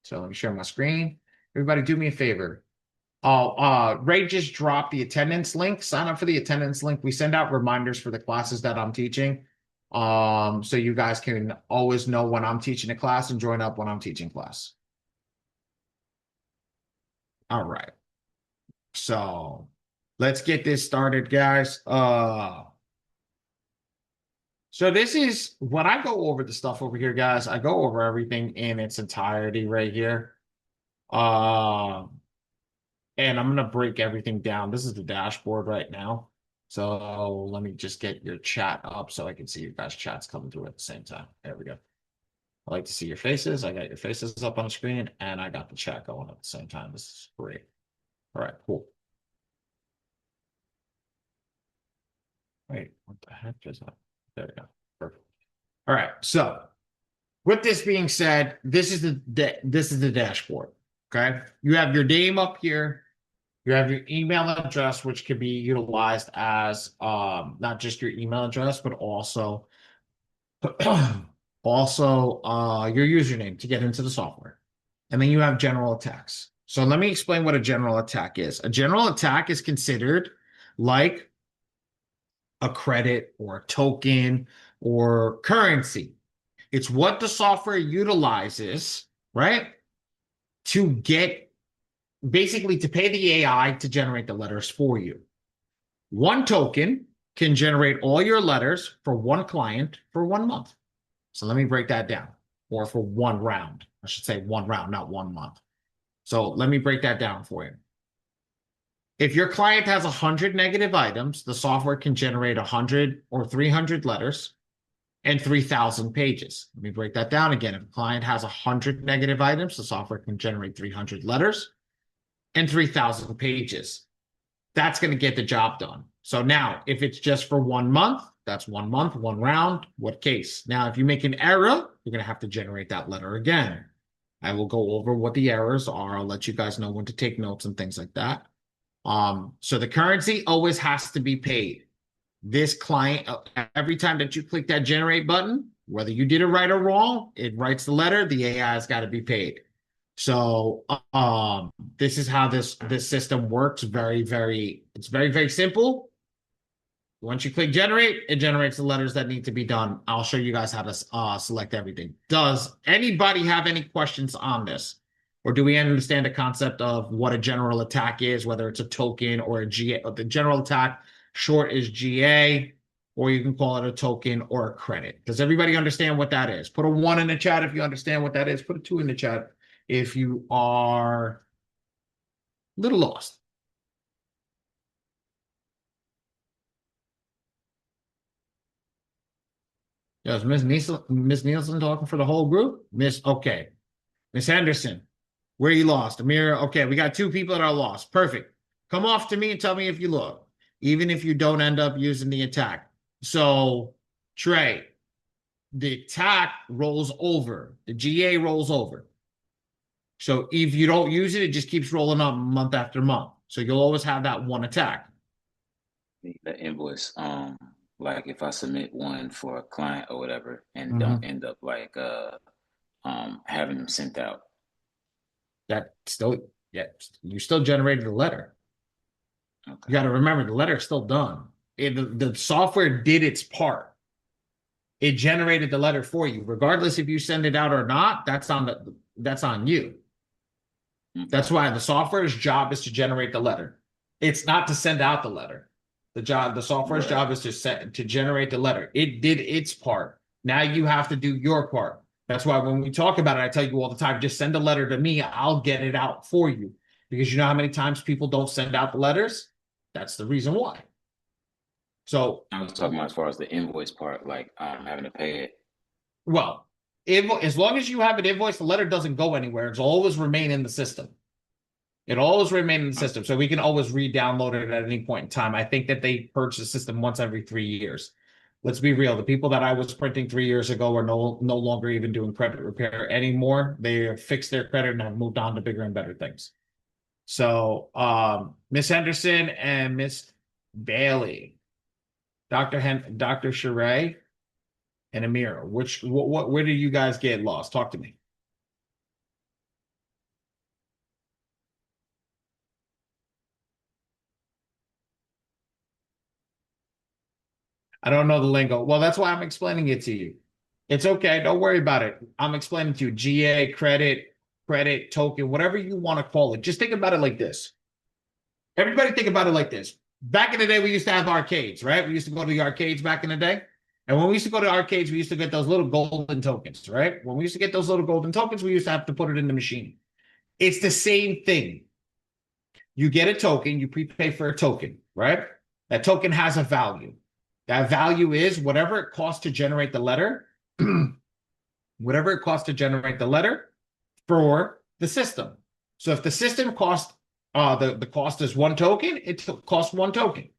So let me share my screen. Everybody do me a favor. Ray just dropped the attendance link. Sign up for the attendance link. We send out reminders for the classes that I'm teaching. So you guys can always know when I'm teaching a class and join up when I'm teaching class. All right. So let's get this started, guys. So this is when I go over the stuff over here, guys. I go over everything in its entirety right here. And I'm gonna break everything down. This is the dashboard right now. So let me just get your chat up so I can see your guys' chats coming through at the same time. There we go. I like to see your faces. I got your faces up on the screen, and I got the chat going at the same time. This is great. All right, cool. Wait, what the heck is that? There we go. Perfect. All right. So with this being said, this is the dashboard. Okay. You have your name up here. You have your email address, which can be utilized as not just your email address, but also your username to get into the software. And then you have general attacks. So let me explain what a general attack is. A general attack is considered like a credit or a token or currency. It's what the software utilizes, right? To get basically to pay the AI to generate the letters for you. One token can generate all your letters for one client for 1 month. So let me break that down. Or for one round. I should say one round, not 1 month. So let me break that down for you. If your client has 100 negative items, the software can generate 100 or 300 letters and 3,000 pages. Let me break that down again. If a client has 100 negative items, the software can generate 300 letters and 3,000 pages. That's going to get the job done. So now, if it's just for 1 month, that's 1 month, one round, what case? Now, if you make an error, you're going to have to generate that letter again. I will go over what the errors are. I'll let you guys know when to take notes and things like that. So the currency always has to be paid. This client, every time that you click that generate button, whether you did it right or wrong, it writes the letter, the AI has got to be paid. So this is how this system works. It's very, very simple. Once you click generate, it generates the letters that need to be done. I'll show you guys how to select everything. Does anybody have any questions on this? Or do we understand the concept of what a general attack is, whether it's a token or a GA? The general attack short is GA, or you can call it a token or a credit. Does everybody understand what that is? Put a 1 in the chat if you understand what that is. Put a 2 in the chat if you are a little lost. Yes, Miss Nielsen talking for the whole group? Okay. Miss Henderson, where you lost? Amir, okay, we got 2 people that are lost. Perfect. Come off to me and tell me if you look, even if you don't end up using the attack. So, Trey, the attack rolls over. The GA rolls over. So if you don't use it, it just keeps rolling up month after month. So you'll always have that one attack. The invoice. Like if I submit one for a client or whatever and don't end up like having them sent out. That still, yeah, you still generated a letter. Okay. You got to remember the letter is still done. The software did its part. It generated the letter for you, regardless if you send it out or not. That's on you. Okay. That's why the software's job is to generate the letter. It's not to send out the letter. The software's job is to generate the letter. It did its part. Now you have to do your part. That's why when we talk about it, I tell you all the time, just send a letter to me. I'll get it out for you. Because you know how many times people don't send out the letters? That's the reason why. So I was talking about as far as the invoice part, like having to pay it. Well, as long as you have an invoice, the letter doesn't go anywhere. It's always remain in the system. It'll always remain in the system. So we can always re-download it at any point in time. I think that they purge the system once every 3 years. Let's be real. The people that I was printing 3 years ago are no longer even doing credit repair anymore. They have fixed their credit and have moved on to bigger and better things. So Miss Henderson and Miss Bailey, Dr. Sheree, and Amira, where do you guys get lost? Talk to me. I don't know the lingo. Well, that's why I'm explaining it to you. It's okay. Don't worry about it. I'm explaining to you GA, credit, token, whatever you want to call it. Just think about it like this. Everybody think about it like this. Back in the day, we used to have arcades, right? We used to go to the arcades back in the day. And when we used to go to arcades, we used to get those little golden tokens, right? When we used to get those little golden tokens, we used to have to put it in the machine. It's the same thing. You get a token, you prepay for a token, right? That token has a value. That value is whatever it costs to generate the letter, whatever it costs to generate the letter for the system. So if the system costs, the cost is one token, it costs one token.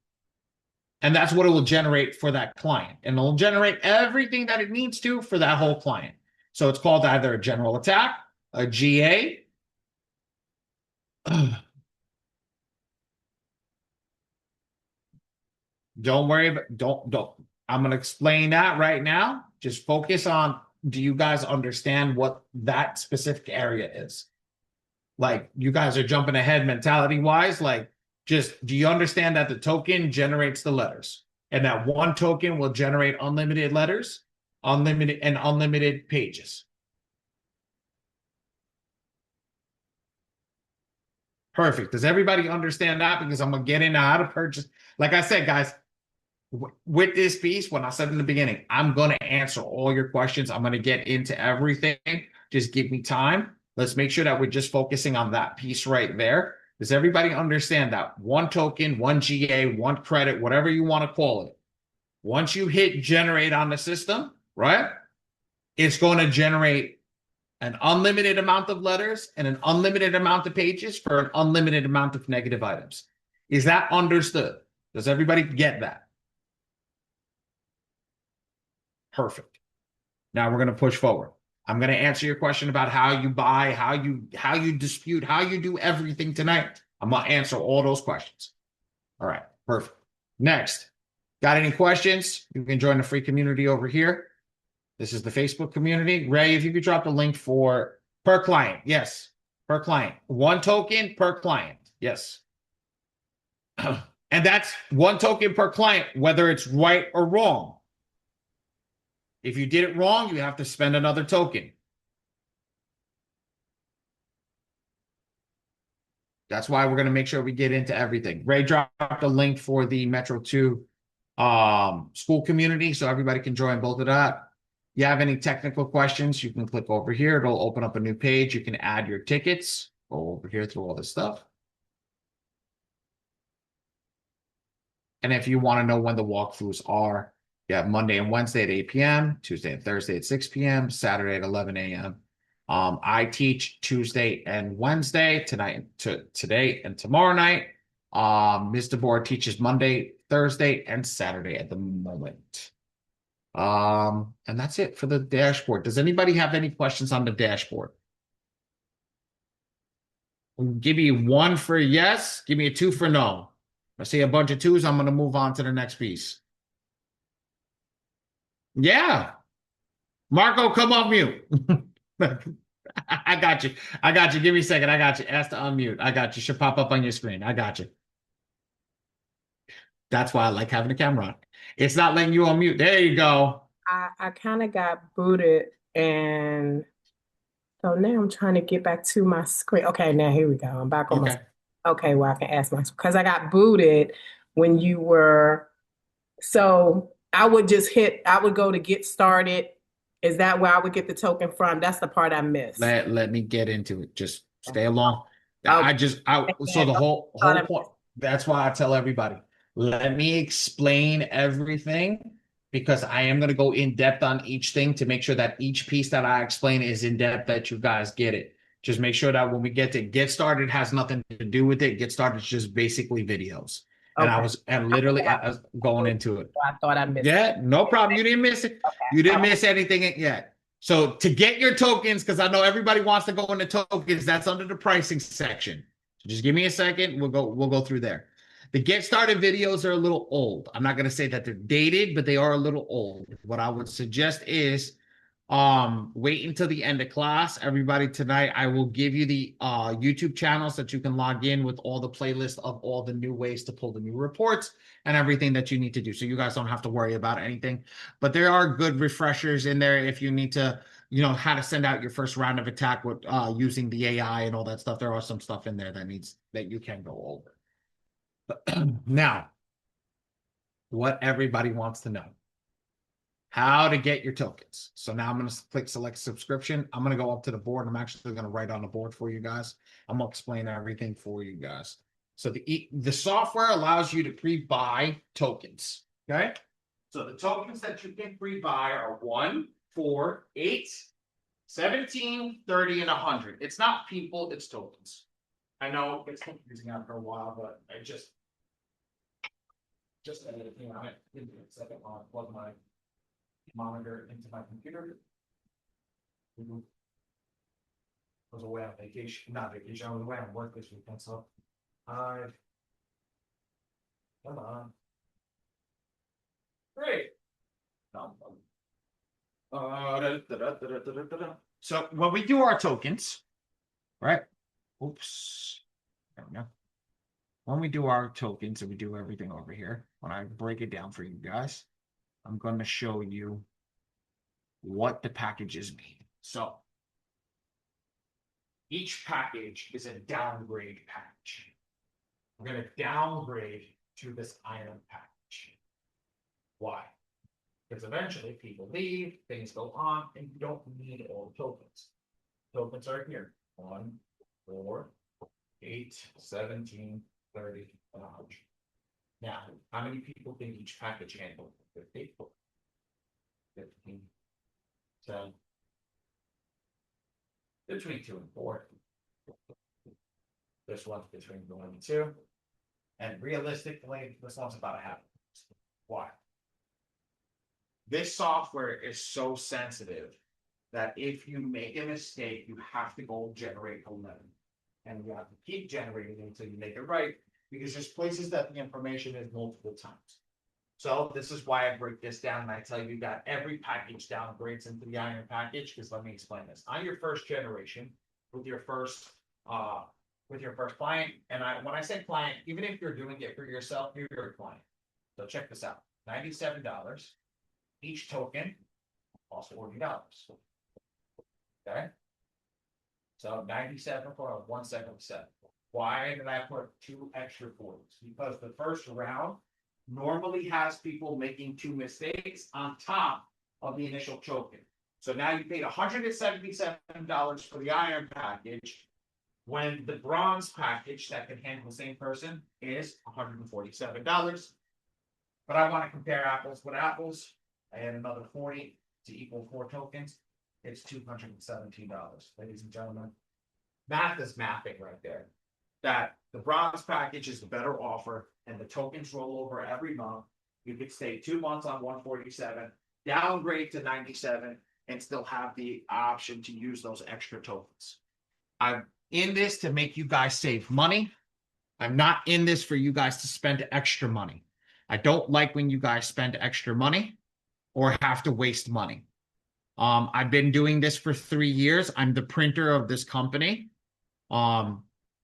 And that's what it will generate for that client. And it'll generate everything that it needs to for that whole client. So it's called either a general attack, a GA. Don't worry, don't. I'm going to explain that right now. Just focus on, do you guys understand what that specific area is? Like, you guys are jumping ahead mentality wise. Like, just, do you understand that the token generates the letters and that one token will generate unlimited letters, unlimited pages? Perfect. Does everybody understand that? Because I'm going to get into how to purchase. Like I said, guys, with this piece, when I said in the beginning, I'm going to answer all your questions. I'm going to get into everything. Just give me time. Let's make sure that we're just focusing on that piece right there. Does everybody understand that? One token, one GA, one credit, whatever you want to call it. Once you hit generate on the system, right? It's going to generate an unlimited amount of letters and an unlimited amount of pages for an unlimited amount of negative items. Is that understood? Does everybody get that? Perfect. Now we're going to push forward. I'm going to answer your question about how you buy, how you dispute, how you do everything tonight. I'm going to answer all those questions. All right, perfect. Next, got any questions? You can join the free community over here. This is the Facebook community. Ray, if you could drop the link for per client. Yes, per client. One token per client. Yes. And that's one token per client, whether it's right or wrong. If you did it wrong, you have to spend another token. That's why we're going to make sure we get into everything. Ray dropped a link for the Metro 2 school community, so everybody can join both of that. You have any technical questions, you can click over here. It'll open up a new page. You can add your tickets. Go over here through all this stuff. And if you want to know when the walkthroughs are, you have Monday and Wednesday at 8 p.m., Tuesday and Thursday at 6 p.m., Saturday at 11 a.m. I teach Tuesday and Wednesday, today and tomorrow night. Mr. Board teaches Monday, Thursday, and Saturday at the moment. And that's it for the dashboard. Does anybody have any questions on the dashboard? Give me one for yes. Give me a two for no. I see a bunch of twos. I'm going to move on to the next piece. Yeah. Marco, come off mute. I got you. I got you. Give me a second. I got you. Ask to unmute. I got you. Should pop up on your screen. I got you. That's why I like having the camera on. It's not letting you unmute. There you go. I kind of got booted, and so now I'm trying to get back to my screen. Okay, now here we go. I'm back on my. Okay, well, I can ask my, because I got booted when you were. So I would go to get started. Is that where I would get the token from? That's the part I missed. Let me get into it. Just stay along. Okay. So the whole point. That's why I tell everybody, let me explain everything, because I am going to go in depth on each thing to make sure that each piece that I explain is in depth, that you guys get it. Just make sure that when we get to get started, has nothing to do with it. Get started is just basically videos. Okay. And I was going into it. I thought I missed it. Yeah, no problem. You didn't miss it. Okay. You didn't miss anything yet. So to get your tokens, because I know everybody wants to go into tokens, that's under the pricing section. So just give me a second. We'll go through there. The get started videos are a little old. I'm not going to say that they're dated, but they are a little old. What I would suggest is Wait until the end of class. Everybody, tonight I will give you the YouTube channels that you can log in with all the playlists of all the new ways to pull the new reports and everything that you need to do. So you guys don't have to worry about anything. But there are good refreshers in there if you need to, how to send out your first round of attack with using the AI and all that stuff. There are some stuff in there that you can go over. Now, what everybody wants to know. How to get your tokens. So now I'm going to click select subscription. I'm going to go up to the board. I'm actually going to write on the board for you guys. I'm going to explain everything for you guys. So the software allows you to pre-buy tokens. Okay. So the tokens that you can pre-buy are 1, 4, 8, 17, 30, and 100. It's not people, it's tokens. I know it's confusing after a while, but I just edited it. I didn't second while I plug my monitor into my computer. I was away on vacation, not vacation, I was away on work this weekend, so come on. Great. So when we do our tokens, right? Oops. There we go. When we do our tokens and we do everything over here, when I break it down for you guys, I'm going to show you what the packages mean. So each package is a downgrade package. We're going to downgrade to this iron package. Why? Because eventually people leave, things go on, and you don't need all the tokens. Tokens are here. 1, 4, 8, 17, 30, and 100. Now, how many people can each package handle? 50, 15, 10, between 2 and 4. This one's between 1 and 2. And realistically, this one's about a half. Why? This software is so sensitive that if you make a mistake, you have to go generate 11. And you have to keep generating until you make it right, because there's places that the information is multiple times. So this is why I break this down and I tell you that every package downgrades into the iron package, because let me explain this. On your first generation, with your first client, and when I say client, even if you're doing it for yourself, you're your client. So check this out. $97. Each token costs $40. Okay. So 97 for 177. Why did I put 2 extra 40s? Because the first round normally has people making 2 mistakes on top of the initial token. So now you paid $177 for the iron package, when the bronze package that can handle the same person is $147. But I want to compare apples with apples. I add another 40 to equal 4 tokens. It's $217, ladies and gentlemen. Math is mapping right there. That the bronze package is the better offer, and the tokens roll over every month. You could stay 2 months on 147, downgrade to 97, and still have the option to use those extra tokens. I'm in this to make you guys save money. I'm not in this for you guys to spend extra money. I don't like when you guys spend extra money or have to waste money. I've been doing this for 3 years. I'm the printer of this company. Well,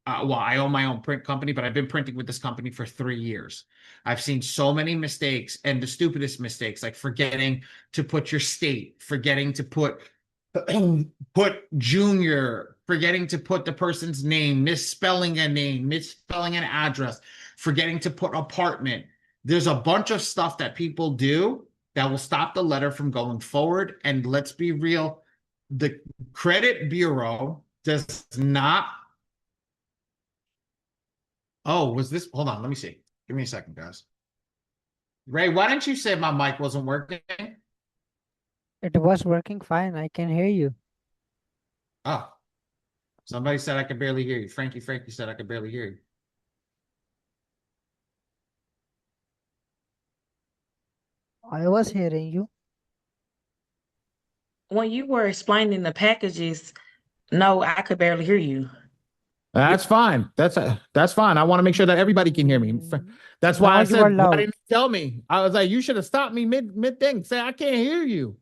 I own my own print company, but I've been printing with this company for 3 years. I've seen so many mistakes, and the stupidest mistakes, like forgetting to put your state, forgetting to put junior, forgetting to put the person's name, misspelling a name, misspelling an address, forgetting to put apartment. There's a bunch of stuff that people do that will stop the letter from going forward. And let's be real, the credit bureau does not. Oh, was this? Hold on, let me see. Give me a second, guys. Ray, why didn't you say my mic wasn't working? It was working fine. I can hear you. Oh, somebody said I could barely hear you. Frankie said I could barely hear you. I was hearing you. When you were explaining the packages, no, I could barely hear you. That's fine. That's fine. I want to make sure that everybody can hear me. That's why I said, why didn't you tell me? I was like, you should have stopped me mid thing. Say, I can't hear you.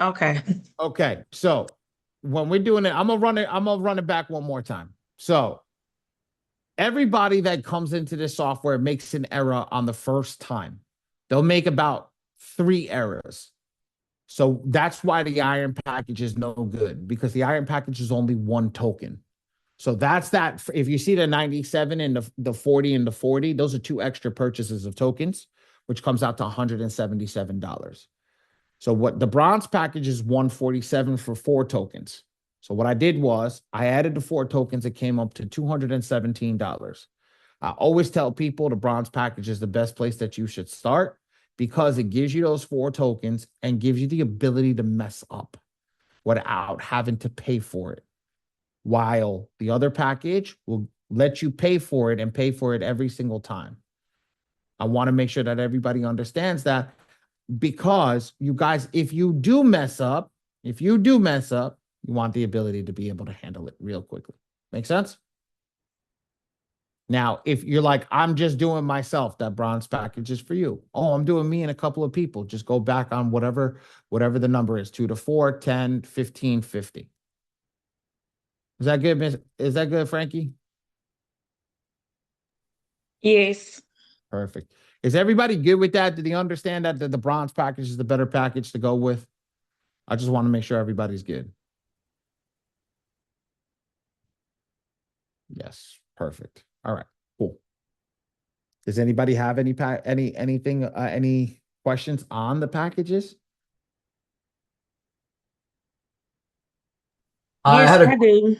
Okay. Okay, so when we're doing it, I'm gonna run it back one more time. So everybody that comes into this software makes an error on the first time. They'll make about 3 errors. So that's why the iron package is no good, because the iron package is only 1 token. So that's that. If you see the 97 and the 40 and the 40, those are 2 extra purchases of tokens, which comes out to $177. So what the bronze package is 147 for 4 tokens. So what I did was I added the 4 tokens. It came up to $217. I always tell people the bronze package is the best place that you should start, because it gives you those 4 tokens and gives you the ability to mess up without having to pay for it. While the other package will let you pay for it and pay for it every single time. I want to make sure that everybody understands that, because you guys, if you do mess up, you want the ability to be able to handle it real quickly. Make sense? Now, if you're like, I'm just doing myself, that bronze package is for you. Oh, I'm doing me and a couple of people. Just go back on whatever the number is, 2 to 4, 10, 15, 50. Is that good, Miss? Is that good, Frankie? Yes. Perfect. Is everybody good with that? Do they understand that the bronze package is the better package to go with? I just want to make sure everybody's good. Yes, perfect. All right, cool. Does anybody have any questions on the packages? I Yes, had I a do.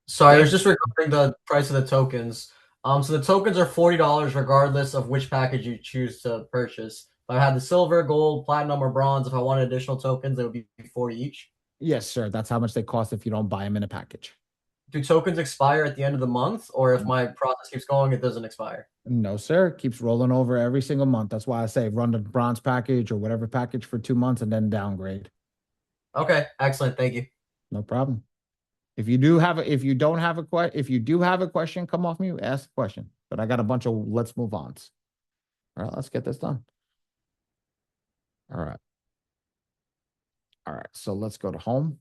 sorry, it Yeah. was just regarding the price of the tokens. So the tokens are $40 regardless of which package you choose to purchase. If I had the silver, gold, platinum, or bronze, if I wanted additional tokens, it would be 40 each. Yes, sir. That's how much they cost if you don't buy them in a package. Do tokens expire at the end of the month, or if my process keeps going, it doesn't expire? No, sir. It keeps rolling over every single month. That's why I say run the bronze package or whatever package for 2 months and then downgrade. Okay, excellent. Thank you. No problem. If you do have if you do have a question, come off mute, ask a question. But I got a bunch of let's move on. All right, let's get this done. All right. All right, so let's go to home.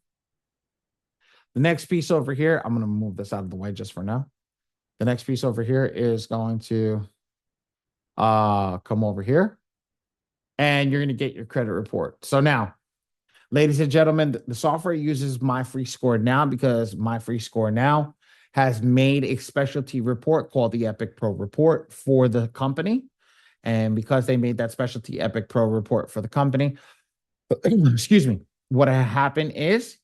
The next piece over here, I'm going to move this out of the way just for now. The next piece over here is going to come over here, and you're going to get your credit report. So now, ladies and gentlemen, the software uses My Free Score Now, because My Free Score Now has made a specialty report called the Epic Pro Report for the company. And because they made that specialty Epic Pro report for the company, excuse me, what has happened is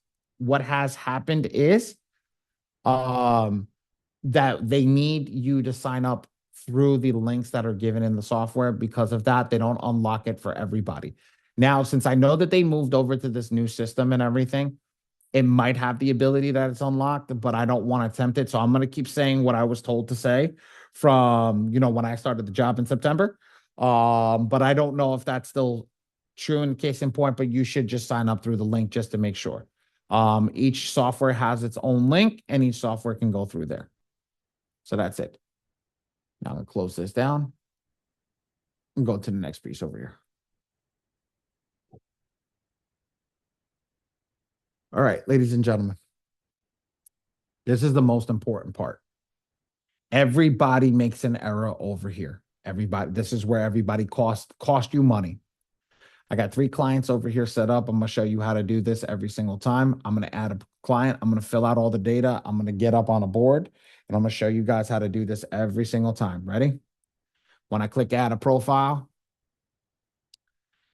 that they need you to sign up through the links that are given in the software. Because of that, they don't unlock it for everybody. Now, since I know that they moved over to this new system and everything, it might have the ability that it's unlocked, but I don't want to tempt it. So I'm going to keep saying what I was told to say from, when I started the job in September. But I don't know if that's still true in case in point, but you should just sign up through the link just to make sure. Each software has its own link, and each software can go through there. So that's it. Now I'm going to close this down and go to the next piece over here. All right, ladies and gentlemen, this is the most important part. Everybody makes an error over here. Everybody, this is where everybody cost you money. I got 3 clients over here set up. I'm going to show you how to do this every single time. I'm going to add a client. I'm going to fill out all the data. I'm going to get up on a board, and I'm going to show you guys how to do this every single time. Ready? When I click add a profile,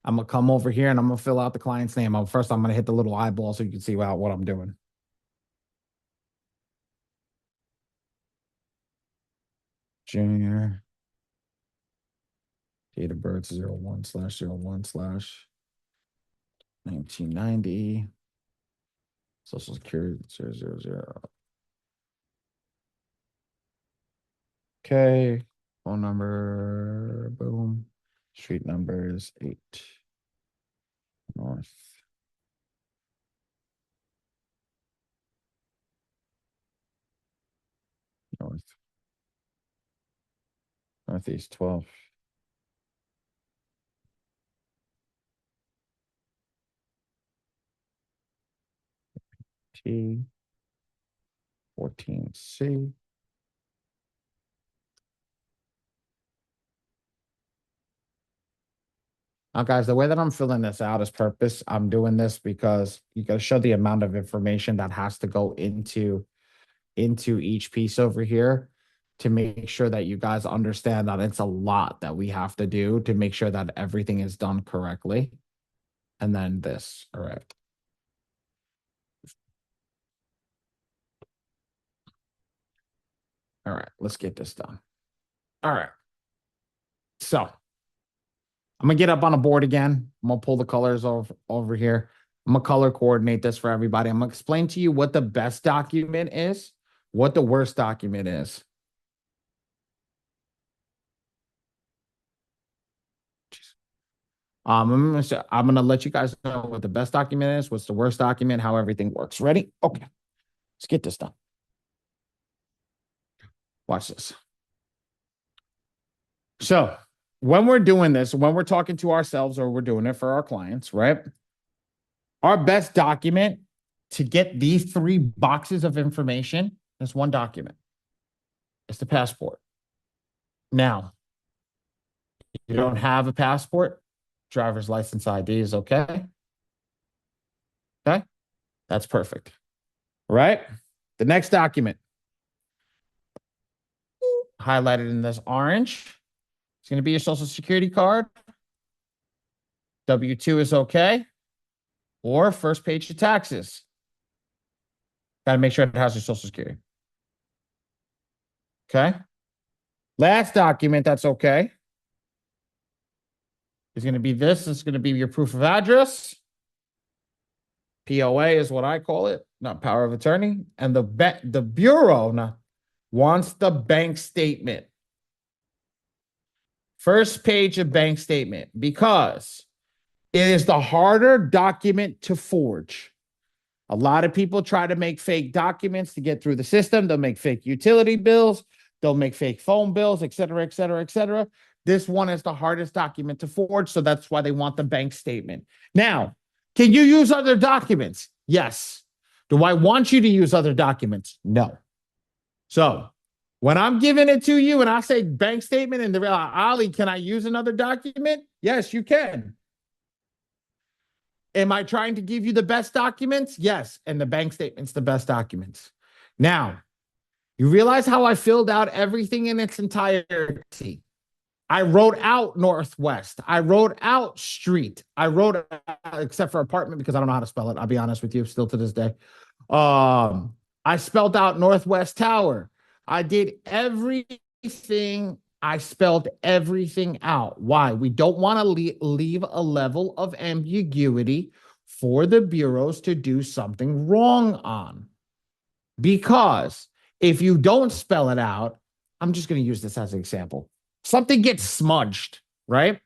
I'm going to come over here and I'm going to fill out the client's name. First, I'm going to hit the little eyeball so you can see what I'm doing. Junior. Date of birth 01/01/1990. Social Security 000. Okay. Phone number, boom. Street number is 8 North. Northeast 12. T 14C. Now, guys, the way that I'm filling this out is purpose. I'm doing this because you got to show the amount of information that has to go into each piece over here to make sure that you guys understand that it's a lot that we have to do to make sure that everything is done correctly. And then this, all right. All right, let's get this done. All right. So I'm gonna get up on a board again. I'm gonna pull the colors over here. I'm gonna color coordinate this for everybody. I'm gonna explain to you what the best document is, what the worst document is. I'm gonna let you guys know what the best document is, what's the worst document, how everything works. Ready? Okay, let's get this done. Watch this. So when we're doing this, when we're talking to ourselves or we're doing it for our clients, right? Our best document to get these 3 boxes of information is one document. It's the passport. Now, if you don't have a passport, driver's license ID is okay. Okay, that's perfect. Right? The next document, highlighted in this orange, it's going to be your social security card. W-2 is okay. Or first page of taxes. Got to make sure it has your social security. Okay. Last document that's okay is going to be this. It's going to be your proof of address. POA is what I call it, not power of attorney. And the bureau wants the bank statement. First page of bank statement, because it is the harder document to forge. A lot of people try to make fake documents to get through the system. They'll make fake utility bills. They'll make fake phone bills, et cetera, et cetera, et cetera. This one is the hardest document to forge, so that's why they want the bank statement. Now, can you use other documents? Yes. Do I want you to use other documents? No. So when I'm giving it to you and I say bank statement and Ali, can I use another document? Yes, you can. Am I trying to give you the best documents? Yes. And the bank statement's the best documents. Now, you realize how I filled out everything in its entirety. I wrote out Northwest. I wrote out street. I wrote except for apartment because I don't know how to spell it. I'll be honest with you, still to this day. I spelled out Northwest Tower. I did everything. I spelled everything out. Why? We don't want to leave a level of ambiguity for the bureaus to do something wrong on. Because if you don't spell it out, I'm just going to use this as an example. Something gets smudged, right?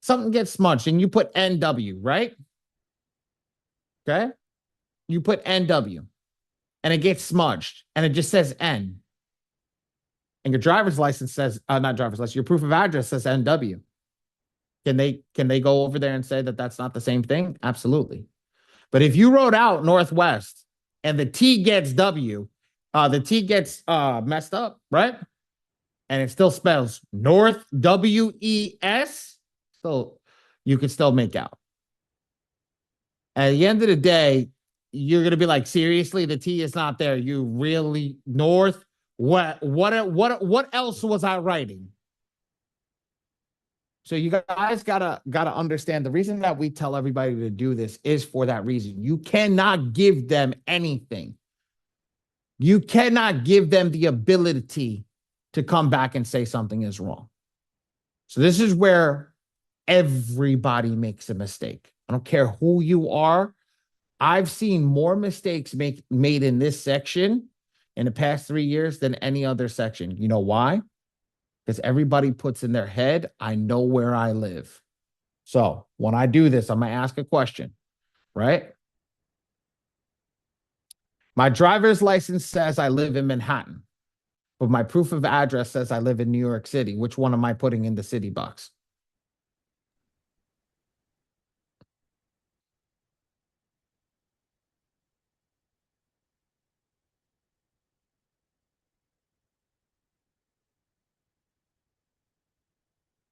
Something gets smudged and you put NW, right? Okay? You put NW and it gets smudged and it just says N. And your driver's license says, not driver's license, your proof of address says NW. Can they go over there and say that that's not the same thing? Absolutely. But if you wrote out Northwest and the T gets W, the T gets messed up, right? And it still spells North, W-E-S, so you can still make out. At the end of the day, you're going to be like, seriously, the T is not there. You really, North, what else was I writing? So you guys gotta understand the reason that we tell everybody to do this is for that reason. You cannot give them anything. You cannot give them the ability to come back and say something is wrong. So this is where everybody makes a mistake. I don't care who you are. I've seen more mistakes made in this section in the past 3 years than any other section. You know why? Because everybody puts in their head, I know where I live. So when I do this, I'm going to ask a question, right? My driver's license says I live in Manhattan, but my proof of address says I live in New York City. Which one am I putting in the city box?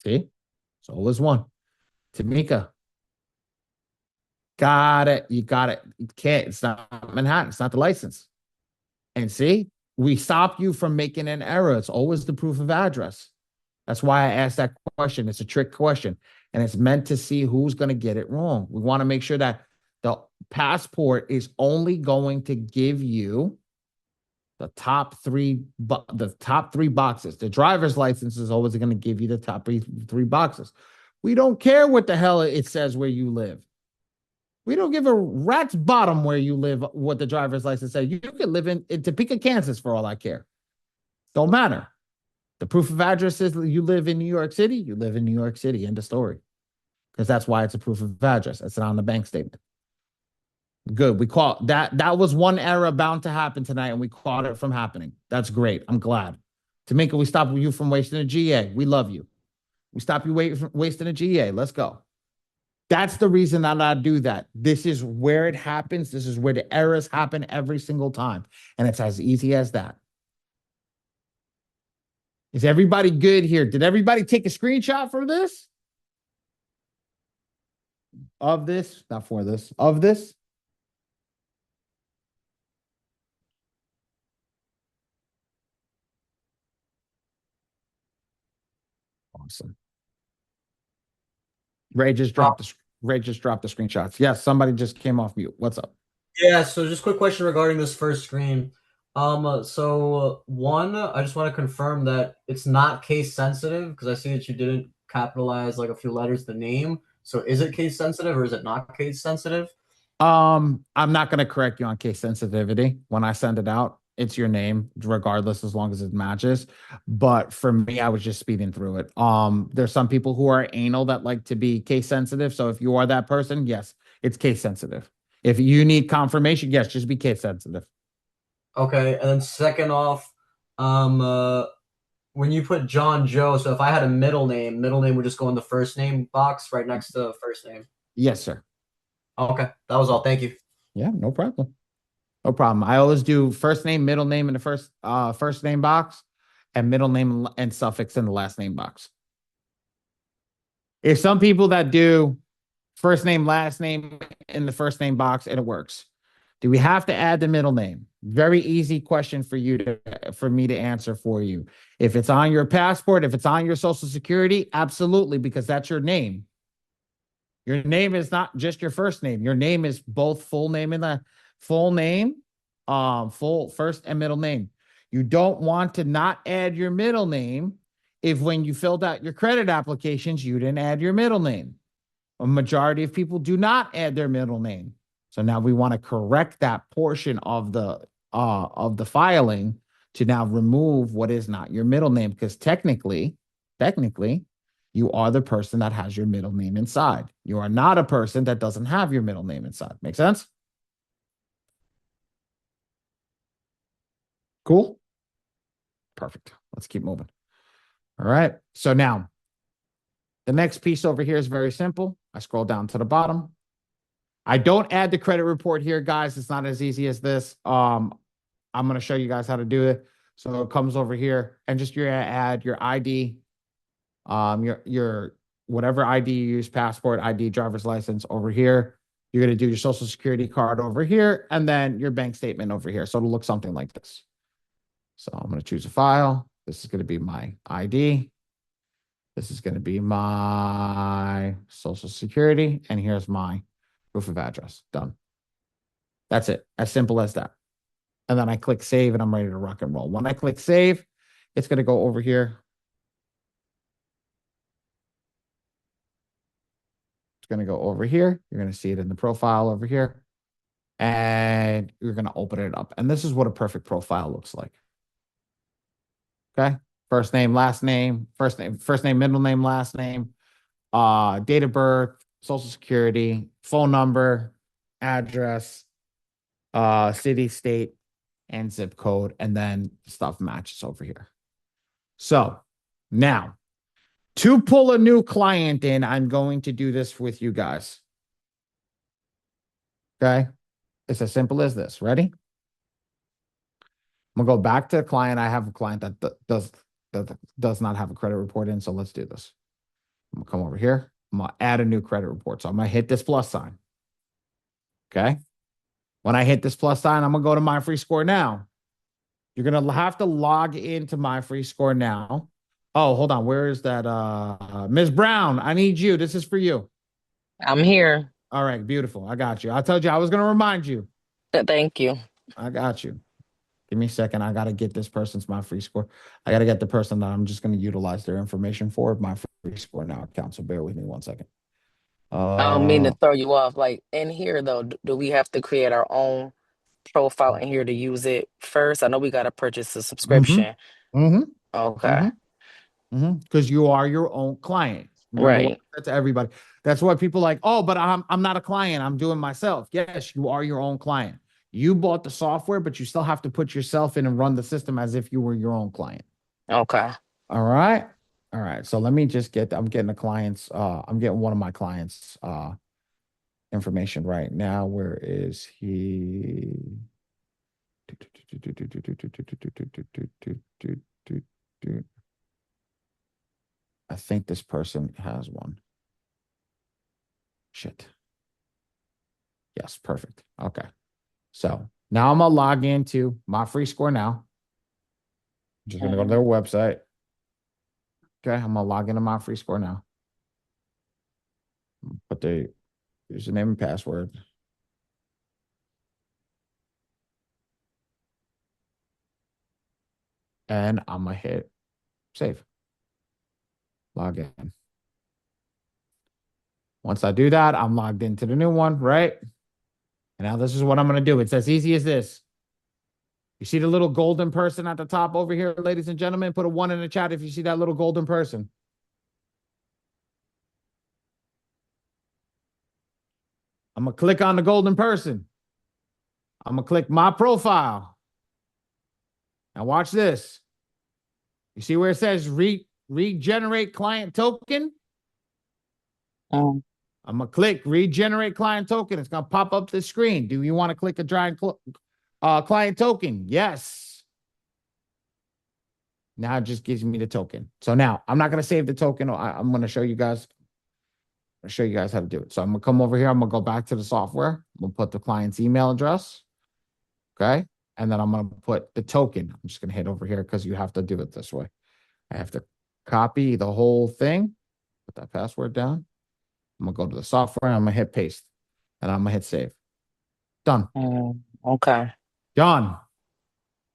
See? It's always one. Tamika. Got it. You got it. You can't. It's not Manhattan. It's not the license. And see, we stop you from making an error. It's always the proof of address. That's why I asked that question. It's a trick question. And it's meant to see who's going to get it wrong. We want to make sure that the passport is only going to give you the top three boxes. The driver's license is always going to give you the top three boxes. We don't care what the hell it says where you live. We don't give a rat's bottom where you live, what the driver's license says. You could live in Topeka, Kansas, for all I care. Don't matter. The proof of address is you live in New York City, you live in New York City. End of story. Because that's why it's a proof of address. It's on the bank statement. Good. We caught that. That was one error bound to happen tonight, and we caught it from happening. That's great. I'm glad. Tamika, we stop you from wasting a GA. We love you. We stop you wasting a GA. Let's go. That's the reason that I do that. This is where it happens. This is where the errors happen every single time. And it's as easy as that. Is everybody good here? Did everybody take a screenshot for this? Of this? Not for this. Of this? Awesome. Ray just dropped the screenshots. Yes, somebody just came off mute. What's up? Yeah, so just quick question regarding this first screen. One, I just want to confirm that it's not case sensitive because I see that you didn't capitalize like a few letters the name. So is it case sensitive or is it not case sensitive? I'm not going to correct you on case sensitivity when I send it out. It's your name, regardless, as long as it matches. But for me, I was just speeding through it. There's some people who are anal that like to be case sensitive. So if you are that person, yes, it's case sensitive. If you need confirmation, yes, just be case sensitive. Okay, and then second off, when you put John Joe, so if I had a middle name would just go in the first name box right next to first name. Yes, sir. Okay, that was all. Thank you. Yeah, no problem. No problem. I always do first name, middle name in the first name box, and middle name and suffix in the last name box. There's some people that do first name, last name in the first name box, and it works. Do we have to add the middle name? Very easy question for me to answer for you. If it's on your passport, if it's on your social security, absolutely, because that's your name. Your name is not just your first name. Your name is both full name and the full name, full first and middle name. You don't want to not add your middle name if when you filled out your credit applications, you didn't add your middle name. A majority of people do not add their middle name. So now we want to correct that portion of the filing to now remove what is not your middle name, because technically, you are the person that has your middle name inside. You are not a person that doesn't have your middle name inside. Make sense? Cool. Perfect. Let's keep moving. All right. So now the next piece over here is very simple. I scroll down to the bottom. I don't add the credit report here, guys. It's not as easy as this. I'm going to show you guys how to do it. So it comes over here and just add your ID, your whatever ID you use, passport, ID, driver's license over here. You're going to do your social security card over here, and then your bank statement over here. So it'll look something like this. So I'm going to choose a file. This is going to be my ID. This is going to be my social security. And here's my proof of address. Done. That's it. As simple as that. And then I click save and I'm ready to rock and roll. When I click save, it's going to go over here. It's going to go over here. You're going to see it in the profile over here. And you're going to open it up. And this is what a perfect profile looks like. Okay. First name, last name, first name, middle name, last name, date of birth, social security, phone number, address, city, state, and zip code, and then stuff matches over here. So now, to pull a new client in, I'm going to do this with you guys. Okay? It's as simple as this. Ready? I'm going to go back to the client. I have a client that does not have a credit report in, so let's do this. I'm gonna come over here. I'm gonna add a new credit report. So I'm gonna hit this plus sign. Okay. When I hit this plus sign, I'm gonna go to my free score now. You're gonna have to log into my free score now. Oh, hold on. Where is that? Ms. Brown, I need you. This is for you. I'm here. All right, beautiful. I got you. I told you I was gonna remind you. Thank you. I got you. Give me a second. I gotta get this person's my free score. I gotta get the person that I'm just gonna utilize their information for my free score now account. So bear with me 1 second. I don't mean to throw you off. Like in here though, do we have to create our own profile in here to use it first? I know we gotta purchase a subscription. Mm-hmm. Okay. Because you are your own client. Remember Right. that's everybody. That's why people like, oh, but I'm not a client. I'm doing myself. Yes, you are your own client. You bought the software, but you still have to put yourself in and run the system as if you were your own client. Okay. All right. All right. So let me just I'm getting I'm getting one of my clients information right now. Where is he? I think this person has one. Shit. Yes, perfect. Okay. So now I'm gonna log into my free score now. I'm just gonna go to their website. Okay, I'm gonna log into my free score now. Put the username and password. And I'm gonna hit save. Log in. Once I do that, I'm logged into the new one, right? And now this is what I'm gonna do. It's as easy as this. You see the little golden person at the top over here, ladies and gentlemen? Put a 1 in the chat if you see that little golden person. I'm going to click on the golden person. I'm going to click my profile. Now watch this. You see where it says regenerate client token? I'm going to click regenerate client token. It's going to pop up the screen. Do you want to click a giant client token? Yes. Now it just gives me the token. So now I'm not going to save the token. I'm going to show you guys. I'll show you guys how to do it. So I'm going to come over here. I'm going to go back to the software. I'm going to put the client's email address. Okay. And then I'm going to put the token. I'm just going to hit over here because you have to do it this way. I have to copy the whole thing. Put that password down. I'm going to go to the software. I'm going to hit paste. And I'm going to hit save. Done. Okay. Done.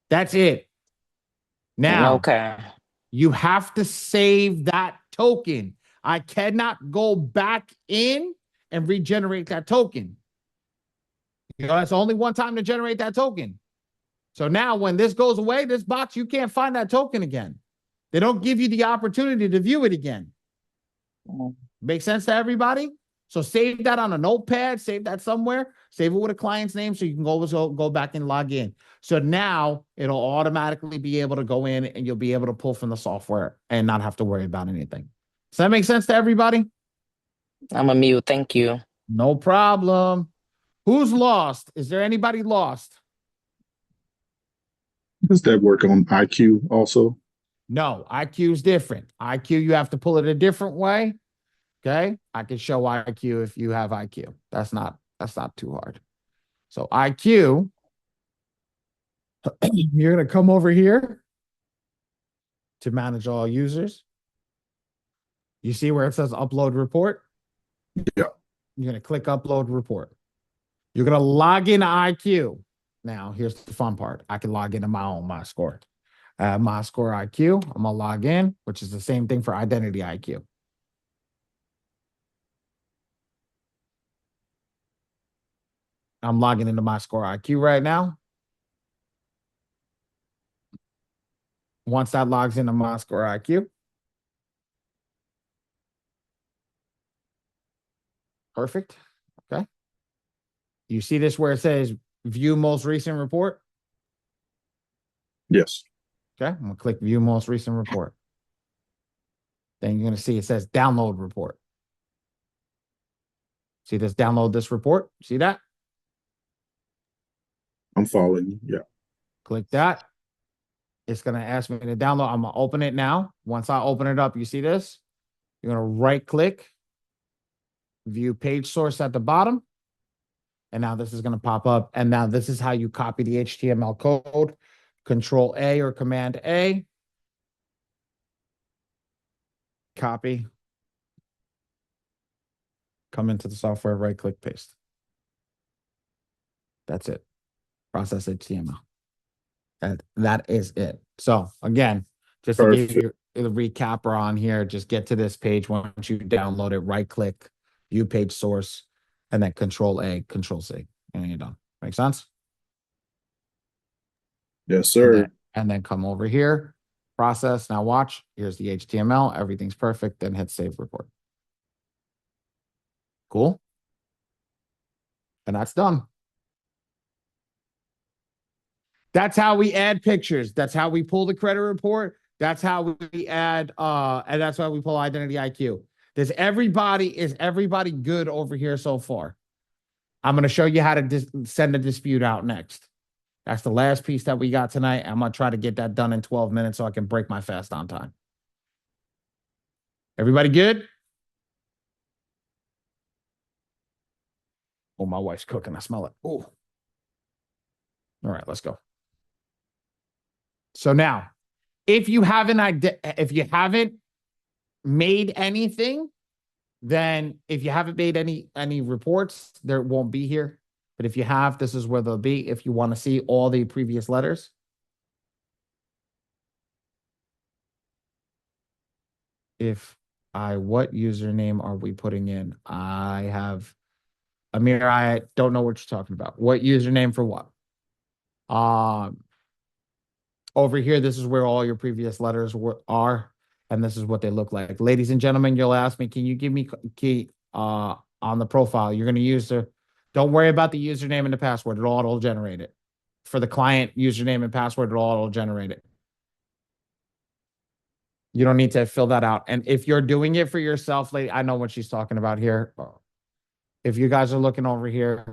That's it. Now, Okay. you have to save that token. I cannot go back in and regenerate that token. You know, it's only one time to generate that token. So now when this goes away, this box, you can't find that token again. They don't give you the opportunity to view it again. Make sense to everybody? So save that on a notepad, save that somewhere, save it with a client's name so you can go back and log in. So now it'll automatically be able to go in and you'll be able to pull from the software and not have to worry about anything. Does that make sense to everybody? I'm a mute. Thank you. No problem. Who's lost? Is there anybody lost? Does that work on IQ also? No, IQ is different. IQ, you have to pull it a different way. Okay. I can show IQ if you have IQ. That's not too hard. So IQ, you're going to come over here to manage all users. You see where it says upload report? Yeah. You're going to click upload report. You're going to log in IQ. Now, here's the fun part. I can log into my score. My score IQ. I'm going to log in, which is the same thing for identity IQ. I'm logging into my score IQ right now. Once that logs into my score IQ. Perfect. Okay. You see this where it says view most recent report? Yes. Okay. I'm going to click view most recent report. Then you're going to see it says download report. See this download this report? See that? I'm following you. Yeah. Click that. It's going to ask me to download. I'm going to open it now. Once I open it up, you see this? You're going to right click, view page source at the bottom. And now this is going to pop up. And now this is how you copy the HTML code. Control A or Command A. Copy. Come into the software, right click, paste. That's it. Process HTML. That is it. So again, just to give you a recapper on here, just get to this page. Once you download it, right click, view page source, and then Control A, Control C, and you're done. Make sense? Yes, sir. And then come over here, process. Now watch. Here's the HTML. Everything's perfect. Then hit save report. Cool. And that's done. That's how we add pictures. That's how we pull the credit report. That's how we add, and that's why we pull identity IQ. Is everybody good over here so far? I'm going to show you how to send a dispute out next. That's the last piece that we got tonight. I'm going to try to get that done in 12 minutes so I can break my fast on time. Everybody good? Oh, my wife's cooking. I smell it. Oh. All right, let's go. So now, if you haven't made anything, then if you haven't made any reports, there won't be here. But if you have, this is where they'll be. If you want to see all the previous letters. What username are we putting in? I have, Amir, I don't know what you're talking about. What username for what? Over here, this is where all your previous letters are, and this is what they look like. Ladies and gentlemen, you'll ask me, can you give me key on the profile? You're going to use don't worry about the username and the password. It'll auto-generate it. For the client username and password, it'll auto-generate it. You don't need to fill that out. And if you're doing it for yourself, lady, I know what she's talking about here. If you guys are looking over here,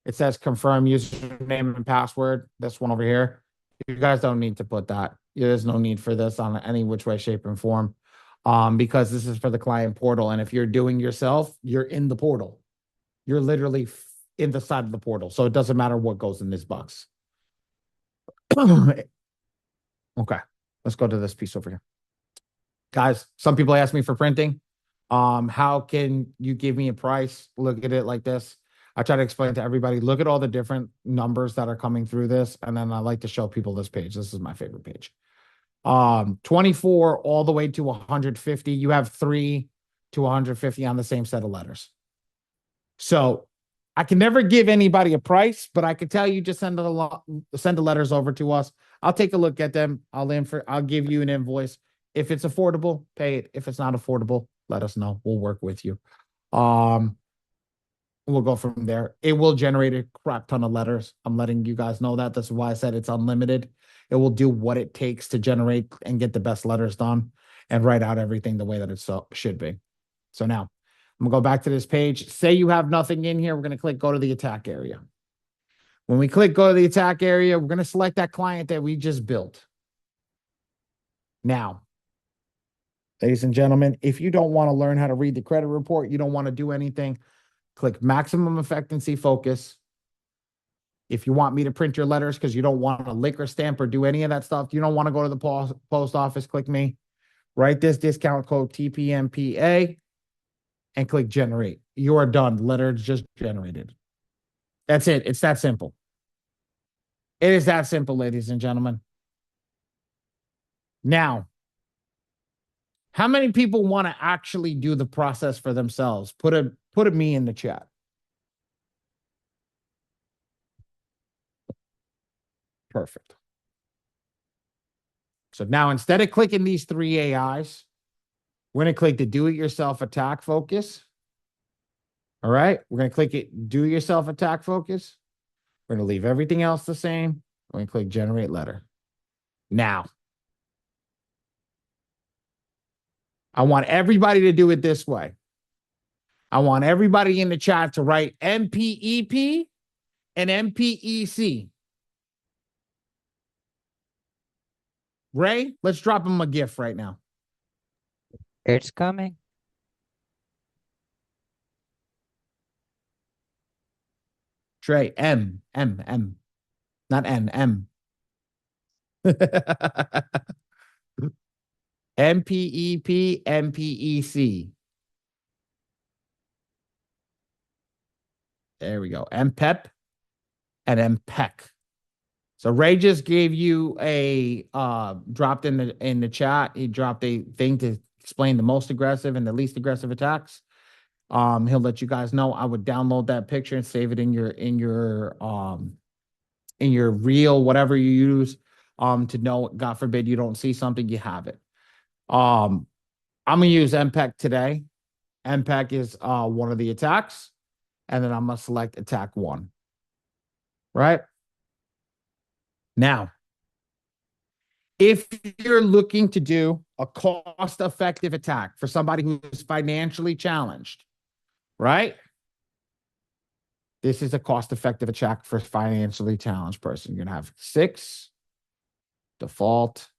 it says confirm username and password. This one over here. You guys don't need to put that. There's no need for this on any which way, shape, and form. Because this is for the client portal. And if you're doing yourself, you're in the portal. You're literally in the side of the portal. So it doesn't matter what goes in this box. Okay. Let's go to this piece over here. Guys, some people ask me for printing. How can you give me a price? Look at it like this. I try to explain to everybody, look at all the different numbers that are coming through this. And then I like to show people this page. This is my favorite page. 24 all the way to 150. You have 3 to 150 on the same set of letters. So I can never give anybody a price, but I can tell you just send the letters over to us. I'll take a look at them. I'll give you an invoice. If it's affordable, pay it. If it's not affordable, let us know. We'll work with you. We'll go from there. It will generate a crap ton of letters. I'm letting you guys know that. That's why I said it's unlimited. It will do what it takes to generate and get the best letters done and write out everything the way that it should be. So now I'm going to go back to this page. Say you have nothing in here. We're going to click go to the attack area. When we click go to the attack area, we're going to select that client that we just built. Now, ladies and gentlemen, if you don't want to learn how to read the credit report, you don't want to do anything, click maximum effectiveness focus. If you want me to print your letters because you don't want to lick or stamp or do any of that stuff, you don't want to go to the post office, click me. Write this discount code TPMPA and click generate. You are done. The letter is just generated. That's it. It's that simple. It is that simple, ladies and gentlemen. Now, how many people want to actually do the process for themselves? Put a me in the chat. Perfect. So now instead of clicking these 3 AIs, we're going to click the do-it-yourself attack focus. All right. We're going to click it do-it-yourself attack focus. We're going to leave everything else the same. We're going to click generate letter. Now, I want everybody to do it this way. I want everybody in the chat to write MPEP and MPEC. Ray, let's drop him a GIF right now. It's coming. Trey, M, not N, M. MPEP, MPEC. There we go. MPEP and MPEC. So Ray just gave you a dropped in the chat. He dropped a thing to explain the most aggressive and the least aggressive attacks. He'll let you guys know. I would download that picture and save it in your reel, whatever you use, to know, God forbid you don't see something, you have it. I'm gonna use MPEC today. MPEC is one of the attacks, and then I'm gonna select attack 1. Right? Now, if you're looking to do a cost-effective attack for somebody who's financially challenged, right? This is a cost-effective attack for a financially challenged person. You're gonna have 6, default,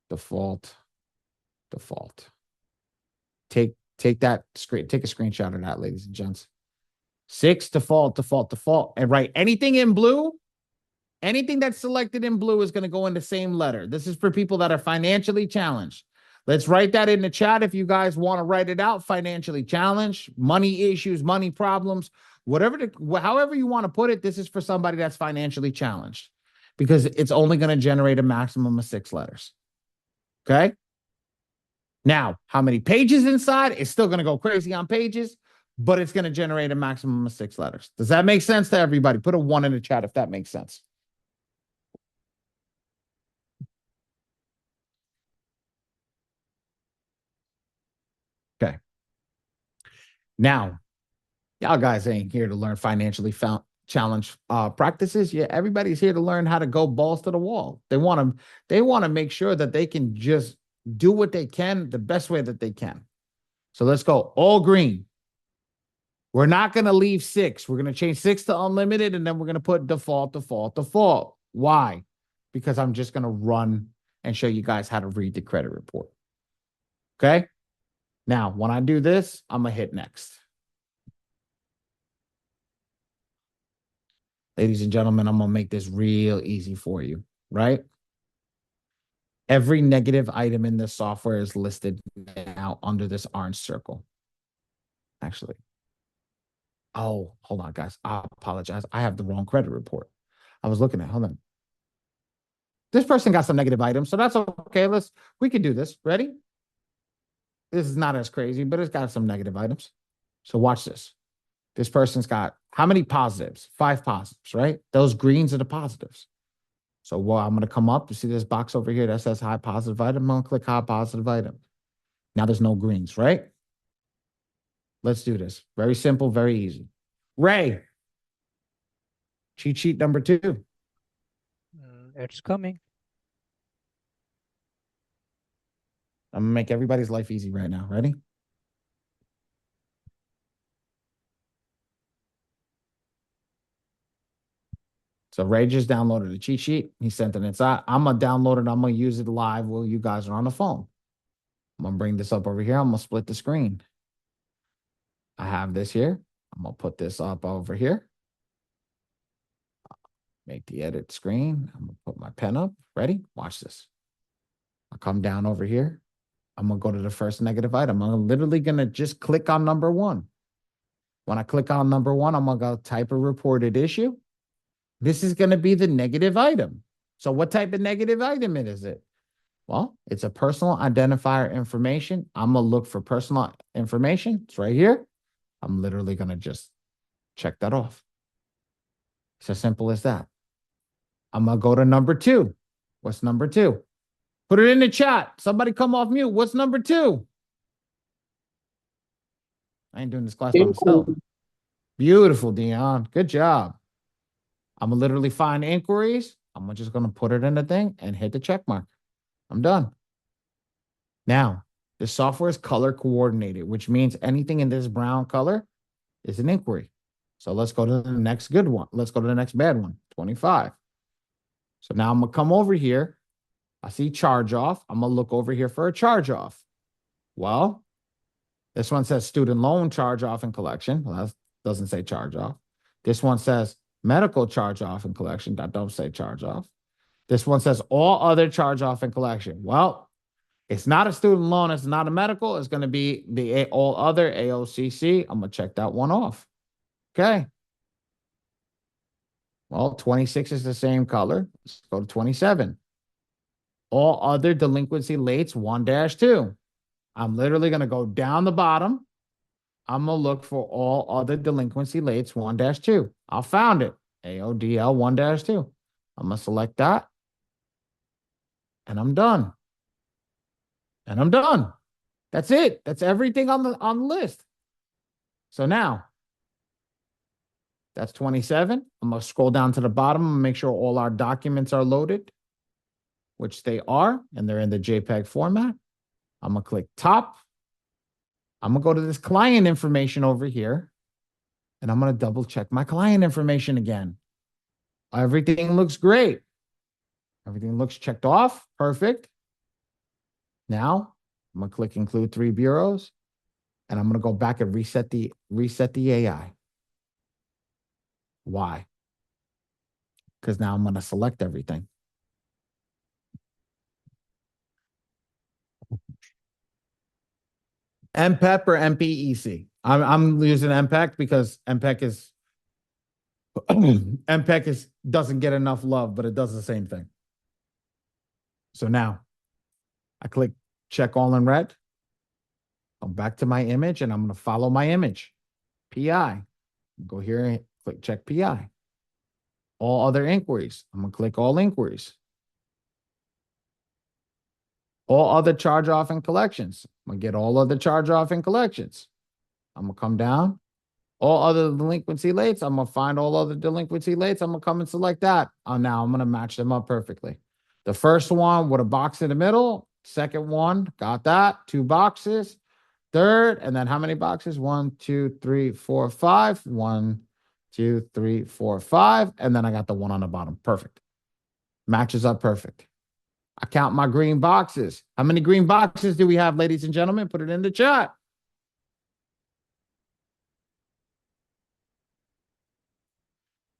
default, default. Take that screen, take a screenshot of that, ladies and gents. 6, default, default, default, and write anything in blue. Anything that's selected in blue is going to go in the same letter. This is for people that are financially challenged. Let's write that in the chat if you guys want to write it out. Financially challenged, money issues, money problems, however you want to put it. This is for somebody that's financially challenged because it's only going to generate a maximum of 6 letters. Okay. Now, how many pages inside? It's still going to go crazy on pages, but it's going to generate a maximum of 6 letters. Does that make sense to everybody? Put a 1 in the chat if that makes sense. Okay. Now, y'all guys ain't here to learn financially challenged practices. Yeah, everybody's here to learn how to go balls to the wall. They want to make sure that they can just do what they can the best way that they can. So let's go all green. We're not going to leave 6. We're going to change 6 to unlimited, and then we're going to put default, default, default. Why? Because I'm just going to run and show you guys how to read the credit report. Okay? Now, when I do this, I'm going to hit next. Ladies and gentlemen, I'm going to make this real easy for you, right? Every negative item in this software is listed now under this orange circle. Actually. Oh, hold on, guys. I apologize. I have the wrong credit report. I was looking at, hold on. This person got some negative items, so that's okay. We can do this. Ready? This is not as crazy, but it's got some negative items. So watch this. This person's got how many positives? 5 positives, right? Those greens are the positives. So I'm going to come up. You see this box over here that says high positive item? I'm going to click high positive item. Now there's no greens, right? Let's do this. Very simple, very easy. Ray, cheat sheet number 2. It's coming. I'm going to make everybody's life easy right now. Ready? So Ray just downloaded the cheat sheet. He sent it inside. I'm going to download it. I'm going to use it live while you guys are on the phone. I'm going to bring this up over here. I'm going to split the screen. I have this here. I'm going to put this up over here. Make the edit screen. I'm going to put my pen up. Ready? Watch this. I'll come down over here. I'm going to go to the first negative item. I'm literally going to just click on number 1. When I click on number 1, I'm going to go type a reported issue. This is going to be the negative item. So what type of negative item is it? Well, it's a personal identifier information. I'm going to look for personal information. It's right here. I'm literally going to just check that off. It's as simple as that. I'm going to go to number 2. What's number 2? Put it in the chat. Somebody come off mute. What's number 2? I ain't doing this class by myself. Beautiful, Dion. Good job. I'm going to literally find inquiries. I'm just going to put it in the thing and hit the check mark. I'm done. Now, the software is color coordinated, which means anything in this brown color is an inquiry. So let's go to the next good one. Let's go to the next bad one, 25. So now I'm going to come over here. I see charge off. I'm going to look over here for a charge off. Well, This one says student loan charge off and collection. Well, that doesn't say charge off. This one says medical charge off and collection. That don't say charge off. This one says all other charge off and collection. Well, it's not a student loan. It's not a medical. It's going to be the all other AOCC. I'm going to check that one off. Okay. Well, 26 is the same color. Let's go to 27. All other delinquency lates 1-2. I'm literally going to go down the bottom. I'm going to look for all other delinquency lates 1-2. I found it. AODL 1-2. I'm going to select that. And I'm done. And I'm done. That's it. That's everything on the list. So now, that's 27. I'm going to scroll down to the bottom and make sure all our documents are loaded, which they are, and they're in the JPEG format. I'm going to click top. I'm going to go to this client information over here, and I'm going to double check my client information again. Everything looks great. Everything looks checked off. Perfect. Now, I'm going to click include 3 bureaus, and I'm going to go back and reset the AI. Why? Because now I'm going to select everything. MPEP or MPEC? I'm using MPEC because MPEC doesn't get enough love, but it does the same thing. So now I click check all in red. I'm back to my image and I'm going to follow my image. PI. Go here and click check PI. All other inquiries. I'm going to click all inquiries. All other charge off and collections. I'm going to get all other charge off and collections. I'm going to come down. All other delinquency lates. I'm going to find all other delinquency lates. I'm going to come and select that. Now I'm going to match them up perfectly. The first one with a box in the middle. Second one, got that. 2 boxes. Third, and then how many boxes? 1, 2, 3, 4, 5. 1, 2, 3, 4, 5. And then I got the one on the bottom. Perfect. Matches up perfect. I count my green boxes. How many green boxes do we have, ladies and gentlemen? Put it in the chat.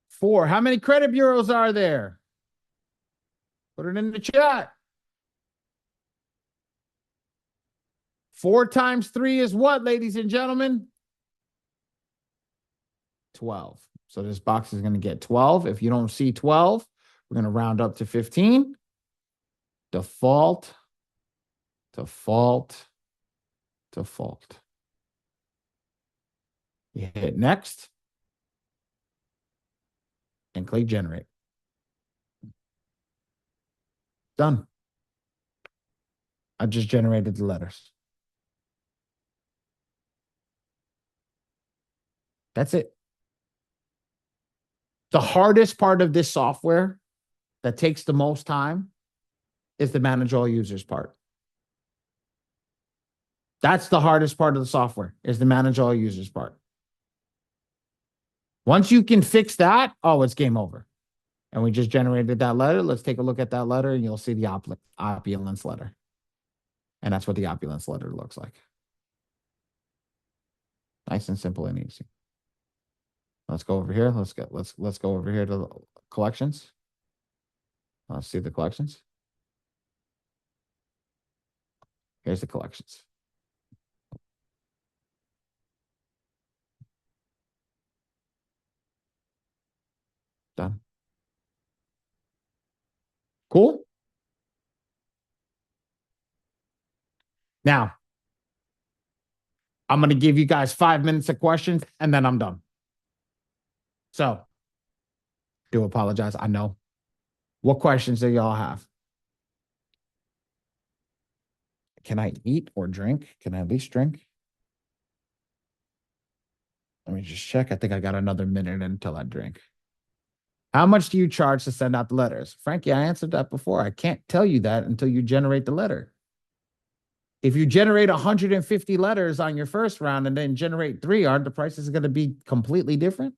4. How many credit bureaus are there? Put it in the chat. 4 times 3 is what, ladies and gentlemen? 12. So this box is going to get 12. If you don't see 12, we're going to round up to 15. Default, default, default. You hit next and click generate. Done. I just generated the letters. That's it. The hardest part of this software that takes the most time is the manage all users part. That's the hardest part of the software, is the manage all users part. Once you can fix that, oh, it's game over. And we just generated that letter. Let's take a look at that letter and you'll see the opulence letter. And that's what the opulence letter looks like. Nice and simple and easy. Let's go over here. Let's go over here to the collections. Let's see the collections. Here's the collections. Done. Cool. Now, I'm going to give you guys 5 minutes of questions and then I'm done. So, do apologize. I know. What questions do y'all have? Can I eat or drink? Can I at least drink? Let me just check. I think I got another minute until I drink. How much do you charge to send out the letters? Frankie, I answered that before. I can't tell you that until you generate the letter. If you generate 150 letters on your first round and then generate 3, aren't the prices going to be completely different?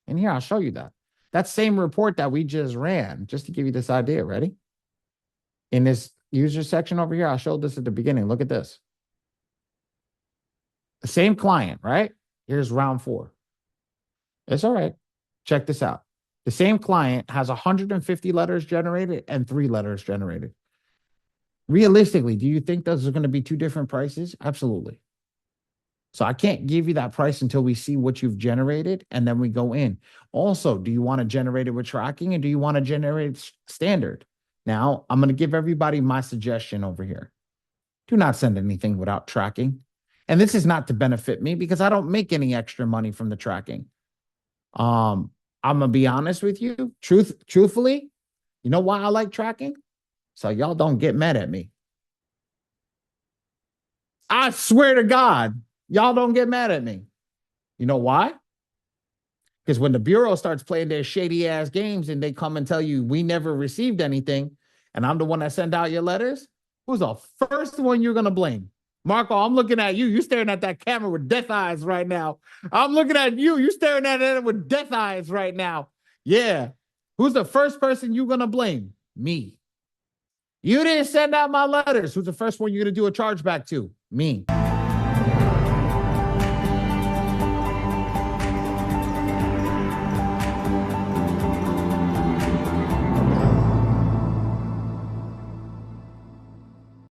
And here, I'll show you that. That same report that we just ran, just to give you this idea. Ready? In this user section over here, I showed this at the beginning. Look at this. The same client, right? Here's round 4. It's all right. Check this out. The same client has 150 letters generated and 3 letters generated. Realistically, do you think those are going to be 2 different prices? Absolutely. So I can't give you that price until we see what you've generated, and then we go in. Also, do you want to generate it with tracking, and do you want to generate standard? Now, I'm going to give everybody my suggestion over here. Do not send anything without tracking. And this is not to benefit me because I don't make any extra money from the tracking. I'm gonna be honest with you. Truthfully, you know why I like tracking? So y'all don't get mad at me. I swear to God, y'all don't get mad at me. You know why? Because when the Bureau starts playing their shady ass games and they come and tell you we never received anything, and I'm the one that sent out your letters, who's the first one you're gonna blame? Marco, I'm looking at you. You're staring at that camera with death eyes right now. I'm looking at you. You're staring at it with death eyes right now. Yeah. Who's the first person you're going to blame? Me. You didn't send out my letters. Who's the first one you're going to do a chargeback to? Me.